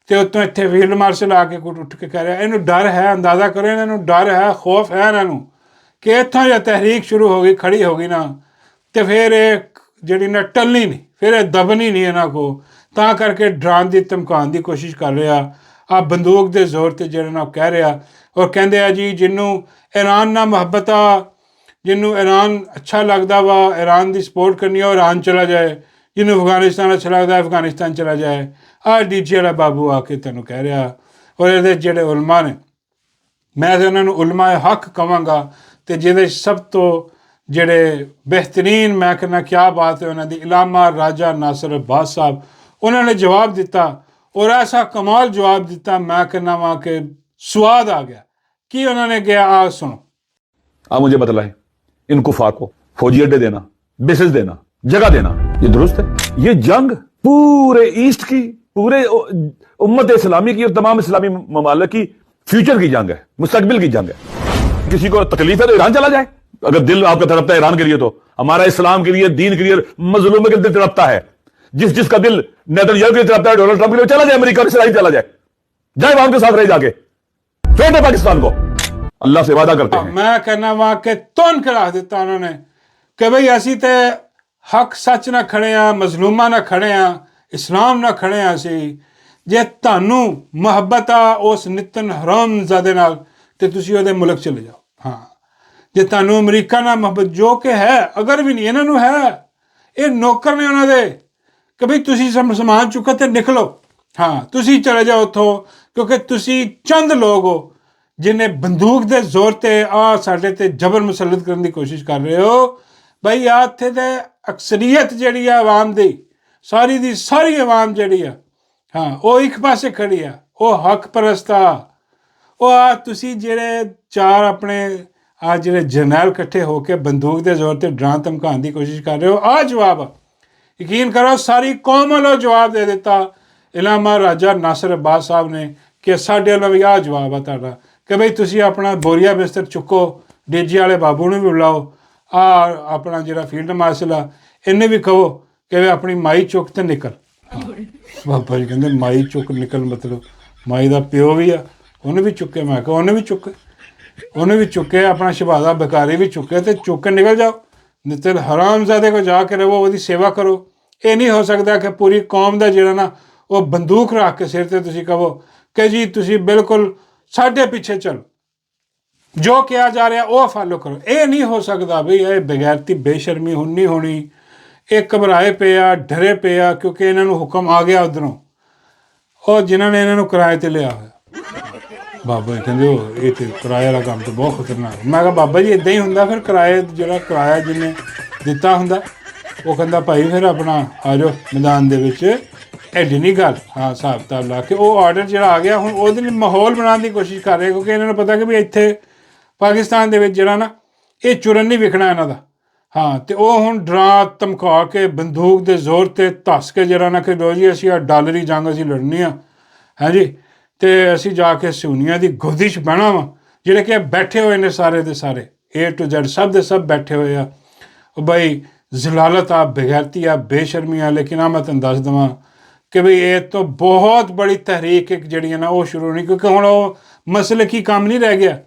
ਅਤੇ ਉੱਤੋਂ ਇੱਥੇ ਫੀਲਡ ਮਾਰਸ਼ਲ ਆ ਕੇ ਉੱਠ ਕੇ ਕਹਿ ਰਿਹਾ, ਇਹਨੂੰ ਡਰ ਹੈ, ਅੰਦਾਜ਼ਾ ਕਰੋ ਇਹਨਾਂ ਨੂੰ ਡਰ ਹੈ, ਖੌਫ ਹੈ ਇਹਨਾਂ ਨੂੰ ਕਿ ਇੱਥੋਂ ਜੇ ਤਹਿਰੀਕ ਸ਼ੁਰੂ ਹੋ ਗਈ, ਖੜੀ ਹੋ ਗਈ ਨਾ, ਅਤੇ ਫਿਰ ਇਹ ਜਿਹੜੀ ਨਾ ਟਲਣੀ ਨਹੀਂ, ਫਿਰ ਇਹ ਦਬਣੀ ਨਹੀਂ ਇਹਨਾਂ ਕੋਲ। ਤਾਂ ਕਰਕੇ ਡਰਾਉਣ ਦੀ ਧਮਕਾਉਣ ਦੀ ਕੋਸ਼ਿਸ਼ ਕਰ ਰਿਹਾ, ਆ ਬੰਦੂਕ ਦੇ ਜ਼ੋਰ 'ਤੇ ਜਿਹੜਾ ਨਾ ਕਹਿ ਰਿਹਾ। ਔਰ ਕਹਿੰਦੇ ਆ ਜੀ ਜਿਹਨੂੰ ਈਰਾਨ ਨਾਲ ਮੁਹੱਬਤ ਆ, ਜਿਹਨੂੰ ਈਰਾਨ ਅੱਛਾ ਲੱਗਦਾ ਵਾ, ਈਰਾਨ ਦੀ ਸਪੋਰਟ ਕਰਨੀ ਆ, ਉਹ ਈਰਾਨ ਚਲਾ ਜਾਏ, ਜਿਹਨੂੰ ਅਫਗਾਨਿਸਤਾਨ ਅੱਛਾ ਲੱਗਦਾ ਅਫਗਾਨਿਸਤਾਨ ਚਲਾ ਜਾਏ। ਡੀਜੇ ਵਾਲਾ ਬਾਬੂ ਆ ਕੇ ਤੈਨੂੰ ਕਹਿ ਰਿਹਾ। ਔਰ ਇਹਦੇ ਜਿਹੜੇ ਉਲਮਾ ਨੇ, ਮੈਂ ਤਾਂ ਉਹਨਾਂ ਨੂੰ ਉਲਮਾ ਹੱਕ ਕਹਾਂਗਾ, ਅਤੇ ਜਿਹਦੇ ਸਭ ਤੋਂ ਜਿਹੜੇ ਬਿਹਤਰੀਨ ਮੈਂ ਕਹਿੰਦਾ ਕਿਆ ਬਾਤ ਹੈ ਉਹਨਾਂ ਦੀ, ਇਲਾਮਾ ਰਾਜਾ ਨਾਸਰ ਅब्बास ਸਾਹਿਬ, ਉਹਨਾਂ ਨੇ ਜਵਾਬ ਦਿੱਤਾ, ਔਰ ਐਸਾ ਕਮਾਲ ਜਵਾਬ ਦਿੱਤਾ, ਮੈਂ ਕਹਿੰਦਾ ਵਾਂ कि स्वाद आ गया। कि उन्होंने किया, सुनो। आप मुझे बतलाएं, इन कुफार को फौजी अड्डे देना, बेसिस देना, जगह देना, ये दुरुस्त है? ये जंग पूरे ईस्ट की, पूरे उम्मत इस्लामी की और तमाम इस्लामी ममालिक की फ्यूचर की जंग है, मुस्तकबिल की जंग है। किसी को तकलीफ है तो ईरान चला जाए, अगर दिल आपका तड़पता है ईरान के लिए, तो हमारा इस्लाम के लिए, दीन के लिए, मजलूम के दिल तड़पता है। जिसका दिल नेतन्याहू के लिए तड़पता है, डोनाल्ड ट्रंप के लिए, चला जाए अमेरिका और इसराइल चला जाए वहां के साथ रह जाके, फेंटे पाकिस्तान को। अल्लाह से वादा करते हैं। मैं कहना वहां के तुन करा दिता उन्होंने कि भाई असी तो हक सच ना खड़े हाँ, मजलूमा ना खड़े हाँ, इस्लाम ना खड़े हाँ। असी जे तुहानू मुहब्बत आ उस नितन हरामजादे नाल ते तुसी उहदे मुल्क चले जाओ। हाँ, जे तुहानू अमरीका नाल मुहब्बत, जो कि है, अगर भी नहीं इन्हां नू है, ये नौकर ने उन्हां दे कि भाई तुसी समान चुको ते निकलो। हाँ, तुसी चले जाओ उत्थों, क्योंकि तुसी चंद लोग हो जिन्हें बंदूक के जोर ते साडे ते जबर मुसलत करने की कोशिश कर रहे हो। ਬਈ ਆ ਇੱਥੇ ਤੇ ਅਕਸਰੀਅਤ ਜਿਹੜੀ ਆ ਆਵਾਮ ਦੀ ਸਾਰੀ ਆਵਾਮ ਜਿਹੜੀ ਆ ਹਾਂ ਉਹ ਇੱਕ ਪਾਸੇ ਖੜੀ ਆ, ਉਹ ਹੱਕ ਪਰਸਤ ਆ। ਉਹ ਆ ਤੁਸੀਂ ਜਿਹੜੇ 4 ਆਪਣੇ ਆ ਜਿਹੜੇ ਜਰਨੈਲ ਇਕੱਠੇ ਹੋ ਕੇ ਬੰਦੂਕ ਦੇ ਜ਼ੋਰ ਤੇ ਡਰਾਂ ਧਮਕਾਉਣ ਦੀ ਕੋਸ਼ਿਸ਼ ਕਰ ਰਹੇ ਹੋ, ਆ ਜਵਾਬ ਆ। ਯਕੀਨ ਕਰੋ ਸਾਰੀ ਕੌਮ ਵੱਲੋਂ ਜਵਾਬ ਦੇ ਦਿੱਤਾ ਇਲਾਮਾ ਰਾਜਾ ਨਾਸਰ ਅਬਾਸ ਸਾਹਿਬ ਨੇ ਕਿ ਸਾਡੇ ਵੱਲੋਂ ਵੀ ਆਹ ਜਵਾਬ ਆ ਤੁਹਾਡਾ ਕਿ ਬਈ ਤੁਸੀਂ ਆਪਣਾ ਬੋਰੀਆ ਬਿਸਤਰ ਚੁੱਕੋ, ਡੇਜੀ ਵਾਲੇ ਬਾਬੂ ਨੂੰ ਵੀ ਬੁਲਾਓ, ਆ ਆਪਣਾ ਜਿਹੜਾ ਫੀਲਡ ਮਾਰਸ਼ਲ ਆ ਇਹਨੇ ਵੀ ਕਹੋ ਕਿ ਵੀ ਆਪਣੀ ਮਾਈ ਚੁੱਕ ਤੇ ਨਿਕਲ। ਬਾਬਾ ਜੀ ਕਹਿੰਦੇ ਮਾਈ ਚੁੱਕ ਨਿਕਲ ਮਤਲਬ ਮਾਈ ਦਾ ਪਿਓ ਵੀ ਆ, ਉਹਨੇ ਵੀ ਚੁੱਕੇ। ਮੈਂ ਕਿਹਾ ਉਹਨੇ ਵੀ ਚੁੱਕੇ, ਆਪਣਾ ਸ਼ਹਬਾਜ਼ਾ ਬਕਾਰੀ ਵੀ ਚੁੱਕੇ, ਤੇ ਚੁੱਕ ਕੇ ਨਿਕਲ ਜਾਓ। ਨਿਤਲ ਹਰਾਮਜ਼ਾਦੇ ਕੋ ਜਾ ਕੇ ਰਹੋ, ਉਹਦੀ ਸੇਵਾ ਕਰੋ। ਇਹ ਨਹੀਂ ਹੋ ਸਕਦਾ ਕਿ ਪੂਰੀ ਕੌਮ ਦਾ ਜਿਹੜਾ ਨਾ ਉਹ ਬੰਦੂਕ ਰੱਖ ਕੇ ਸਿਰ ਤੇ ਤੁਸੀਂ ਕਹੋ ਕਿ ਜੀ ਤੁਸੀਂ ਬਿਲਕੁਲ ਸਾਡੇ ਪਿੱਛੇ ਚਲੋ, ਜੋ ਕਿਹਾ ਜਾ ਰਿਹਾ ਉਹ ਫਾਲੋ ਕਰੋ। ਇਹ ਨਹੀਂ ਹੋ ਸਕਦਾ ਬਈ, ਇਹ ਬਗੈਰਤੀ ਬੇਸ਼ਰਮੀ ਹੁਣ ਨਹੀਂ ਹੋਣੀ। ਇਹ ਘਬਰਾਏ ਪਏ ਆ, ਡਰੇ ਪਏ ਆ, ਕਿਉਂਕਿ ਇਹਨਾਂ ਨੂੰ ਹੁਕਮ ਆ ਗਿਆ ਉੱਧਰੋਂ, ਉਹ ਜਿਨ੍ਹਾਂ ਨੇ ਇਹਨਾਂ ਨੂੰ ਕਿਰਾਏ 'ਤੇ ਲਿਆ ਹੋਇਆ। ਬਾਬਾ ਜੀ ਕਹਿੰਦੇ ਉਹ ਇਹ ਤੇ ਕਿਰਾਏ ਵਾਲਾ ਕੰਮ ਤਾਂ ਬਹੁਤ ਖਤਰਨਾਕ। ਮੈਂ ਕਿਹਾ ਬਾਬਾ ਜੀ ਇੱਦਾਂ ਹੀ ਹੁੰਦਾ ਫਿਰ, ਕਿਰਾਇਆ ਜਿਹਨੇ ਦਿੱਤਾ ਹੁੰਦਾ ਉਹ ਕਹਿੰਦਾ ਭਾਈ ਫਿਰ ਆਪਣਾ ਆ ਜਾਓ ਮੈਦਾਨ ਦੇ ਵਿੱਚ, ਐਡੀ ਨਹੀਂ ਗੱਲ। ਹਾਂ ਹਿਸਾਬ ਕਿਤਾਬ ਲਾ ਕੇ ਉਹ ਆਰਡਰ ਜਿਹੜਾ ਆ ਗਿਆ, ਹੁਣ ਉਹਦੇ ਲਈ ਮਾਹੌਲ ਬਣਾਉਣ ਦੀ ਕੋਸ਼ਿਸ਼ ਕਰ ਰਹੇ, ਕਿਉਂਕਿ ਇਹਨਾਂ ਨੂੰ ਪਤਾ ਕਿ ਵੀ ਇੱਥੇ ਪਾਕਿਸਤਾਨ ਦੇ ਵਿੱਚ ਜਿਹੜਾ ਨਾ ਇਹ ਚੁਰਨ ਨਹੀਂ ਵਿਖਣਾ ਇਹਨਾਂ ਦਾ। ਹਾਂ ਤੇ ਉਹ ਹੁਣ ਡਰਾ ਧਮਕਾ ਕੇ ਬੰਦੂਕ ਦੇ ਜ਼ੋਰ 'ਤੇ ਧੱਸ ਕੇ ਜਿਹੜਾ ਨਾ ਕਿ ਲੋ ਜੀ ਅਸੀਂ ਆ ਡਾਲਰੀ ਜੰਗ ਅਸੀਂ ਲੜਨੀ ਆ ਹੈ ਜੀ, ਅਤੇ ਅਸੀਂ ਜਾ ਕੇ ਸੁਨੀਆਂ ਦੀ ਗੋਦੀ 'ਚ ਬਹਿਣਾ ਵਾ। ਜਿਹੜੇ ਕਿ ਬੈਠੇ ਹੋਏ ਨੇ ਸਾਰੇ ਦੇ ਸਾਰੇ A to Z ਸਭ ਦੇ ਸਭ ਬੈਠੇ ਹੋਏ ਆ। ਉਹ ਬਈ ਜ਼ਲਾਲਤ ਆ, ਬੇਗੈਰਤੀ ਆ, ਬੇਸ਼ਰਮੀ ਆ। ਲੇਕਿਨ ਆ ਮੈਂ ਤੁਹਾਨੂੰ ਦੱਸ ਦੇਵਾਂ ਕਿ ਬਈ ਇਹ ਤੋਂ ਬਹੁਤ ਬੜੀ ਤਹਿਰੀਕ ਇੱਕ ਜਿਹੜੀ ਹੈ ਨਾ ਉਹ ਸ਼ੁਰੂ ਨਹੀਂ, ਕਿਉਂਕਿ ਹੁਣ ਉਹ ਮਸਲਕੀ ਕੰਮ ਨਹੀਂ ਰਹਿ ਗਿਆ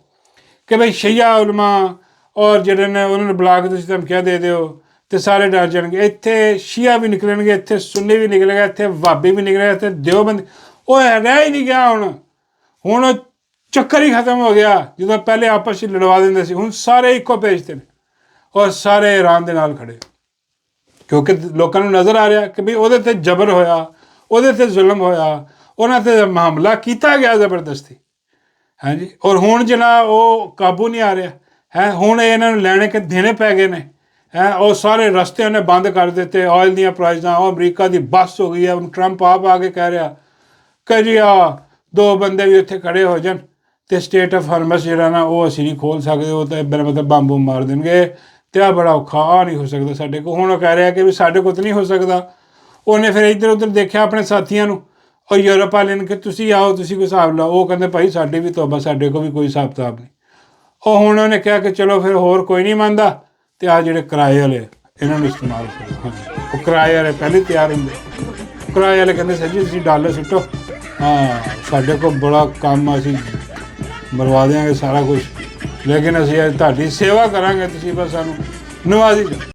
ਕਿ ਬਈ ਸ਼ਈਆ ਉਲਮਾ ਔਰ ਜਿਹੜੇ ਨੇ ਉਹਨਾਂ ਨੂੰ ਬੁਲਾ ਕੇ ਤੁਸੀਂ ਧਮਕੀਆਂ ਦੇ ਦਿਓ ਅਤੇ ਸਾਰੇ ਡਰ ਜਾਣਗੇ। ਇੱਥੇ ਸ਼ੀਆ ਵੀ ਨਿਕਲਣਗੇ, ਇੱਥੇ ਸੁੰਨੀ ਵੀ ਨਿਕਲੇਗਾ, ਇੱਥੇ ਵਾਬੀ ਵੀ ਨਿਕਲੇਗਾ, ਇੱਥੇ ਦਿਓਬੰਦ। ਉਹ ਰਹਿ ਹੀ ਨਹੀਂ ਗਿਆ। ਹੁਣ ਚੱਕਰ ਹੀ ਖਤਮ ਹੋ ਗਿਆ। ਜਦੋਂ ਪਹਿਲੇ ਆਪਸ 'ਚ ਲੜਵਾ ਦਿੰਦੇ ਸੀ, ਹੁਣ ਸਾਰੇ ਇੱਕੋ ਪੇਜ 'ਤੇ ਨੇ ਔਰ ਸਾਰੇ ਆਰਾਮ ਦੇ ਨਾਲ ਖੜੇ, ਕਿਉਂਕਿ ਲੋਕਾਂ ਨੂੰ ਨਜ਼ਰ ਆ ਰਿਹਾ ਕਿ ਵੀ ਉਹਦੇ 'ਤੇ ਜ਼ਬਰ ਹੋਇਆ, ਉਹਦੇ 'ਤੇ ਜ਼ੁਲਮ ਹੋਇਆ, ਉਹਨਾਂ 'ਤੇ ਮਾਮਲਾ ਕੀਤਾ ਗਿਆ ਜ਼ਬਰਦਸਤੀ। ਹਾਂਜੀ, ਔਰ ਹੁਣ ਜਿਹੜਾ ਉਹ ਕਾਬੂ ਨਹੀਂ ਆ ਰਿਹਾ ਹੈ। ਹੁਣ ਇਹਨਾਂ ਨੂੰ ਲੈਣੇ ਕਿ ਦੇਣੇ ਪੈ ਗਏ ਨੇ ਹੈ। ਉਹ ਸਾਰੇ ਰਸਤੇ ਉਹਨੇ ਬੰਦ ਕਰ ਦਿੱਤੇ, ਆਇਲ ਦੀਆਂ ਪ੍ਰਾਈਜ਼ਾਂ, ਉਹ ਅਮਰੀਕਾ ਦੀ ਬੱਸ ਹੋ ਗਈ ਹੈ। ਹੁਣ ਟਰੰਪ ਆਪ ਆ ਕੇ ਕਹਿ ਰਿਹਾ ਕਿ ਜੀ ਆ 2 ਬੰਦੇ ਵੀ ਉੱਥੇ ਖੜੇ ਹੋ ਜਾਣ ਅਤੇ ਸਟੇਟ ਆਫ ਹਰਮਸ ਜਿਹੜਾ ਨਾ ਉਹ ਅਸੀਂ ਨਹੀਂ ਖੋਲ੍ਹ ਸਕਦੇ, ਉਹ ਤਾਂ ਮਤਲਬ ਬੰਬ ਮਾਰ ਦੇਣਗੇ ਅਤੇ ਆ ਬੜਾ ਔਖਾ, ਆ ਨਹੀਂ ਹੋ ਸਕਦਾ ਸਾਡੇ ਕੋਲ। ਹੁਣ ਉਹ ਕਹਿ ਰਿਹਾ ਕਿ ਵੀ ਸਾਡੇ ਕੋਲ ਤਾਂ ਨਹੀਂ ਹੋ ਸਕਦਾ। ਉਹਨੇ ਫਿਰ ਇੱਧਰ ਉੱਧਰ ਦੇਖਿਆ ਆਪਣੇ ਸਾਥੀਆਂ ਨੂੰ, ਉਹ ਯੂਰਪ ਵਾਲੇ ਨੇ ਕਿ ਤੁਸੀਂ ਆਓ, ਤੁਸੀਂ ਕੋਈ ਹਿਸਾਬ ਲਾਓ। ਉਹ ਕਹਿੰਦੇ ਭਾਈ ਸਾਡੀ ਵੀ ਤੋਬਾ, ਸਾਡੇ ਕੋਲ ਵੀ ਕੋਈ ਹਿਸਾਬ ਕਿਤਾਬ ਨਹੀਂ। ਉਹ ਹੁਣ ਉਹਨੇ ਕਿਹਾ ਕਿ ਚਲੋ ਫਿਰ ਹੋਰ ਕੋਈ ਨਹੀਂ ਮੰਨਦਾ ਅਤੇ ਆ ਜਿਹੜੇ ਕਿਰਾਏ ਵਾਲੇ ਇਹਨਾਂ ਨੂੰ ਇਸਤੇਮਾਲ ਕਰੋ। ਉਹ ਕਿਰਾਏ ਵਾਲੇ ਪਹਿਲੇ ਤਿਆਰ ਹੁੰਦੇ, ਕਿਰਾਏ ਵਾਲੇ ਕਹਿੰਦੇ ਸਰ ਜੀ ਤੁਸੀਂ ਡਾਲਰ ਸੁੱਟੋ, ਹਾਂ ਸਾਡੇ ਕੋਲ ਬੜਾ ਕੰਮ, ਅਸੀਂ ਮਰਵਾ ਦਿਆਂਗੇ ਸਾਰਾ ਕੁਛ, ਲੇਕਿਨ ਅਸੀਂ ਅੱਜ ਤੁਹਾਡੀ ਸੇਵਾ ਕਰਾਂਗੇ, ਤੁਸੀਂ ਬਸ ਸਾਨੂੰ ਨਵਾਜ਼ੀ ਜਾਓ।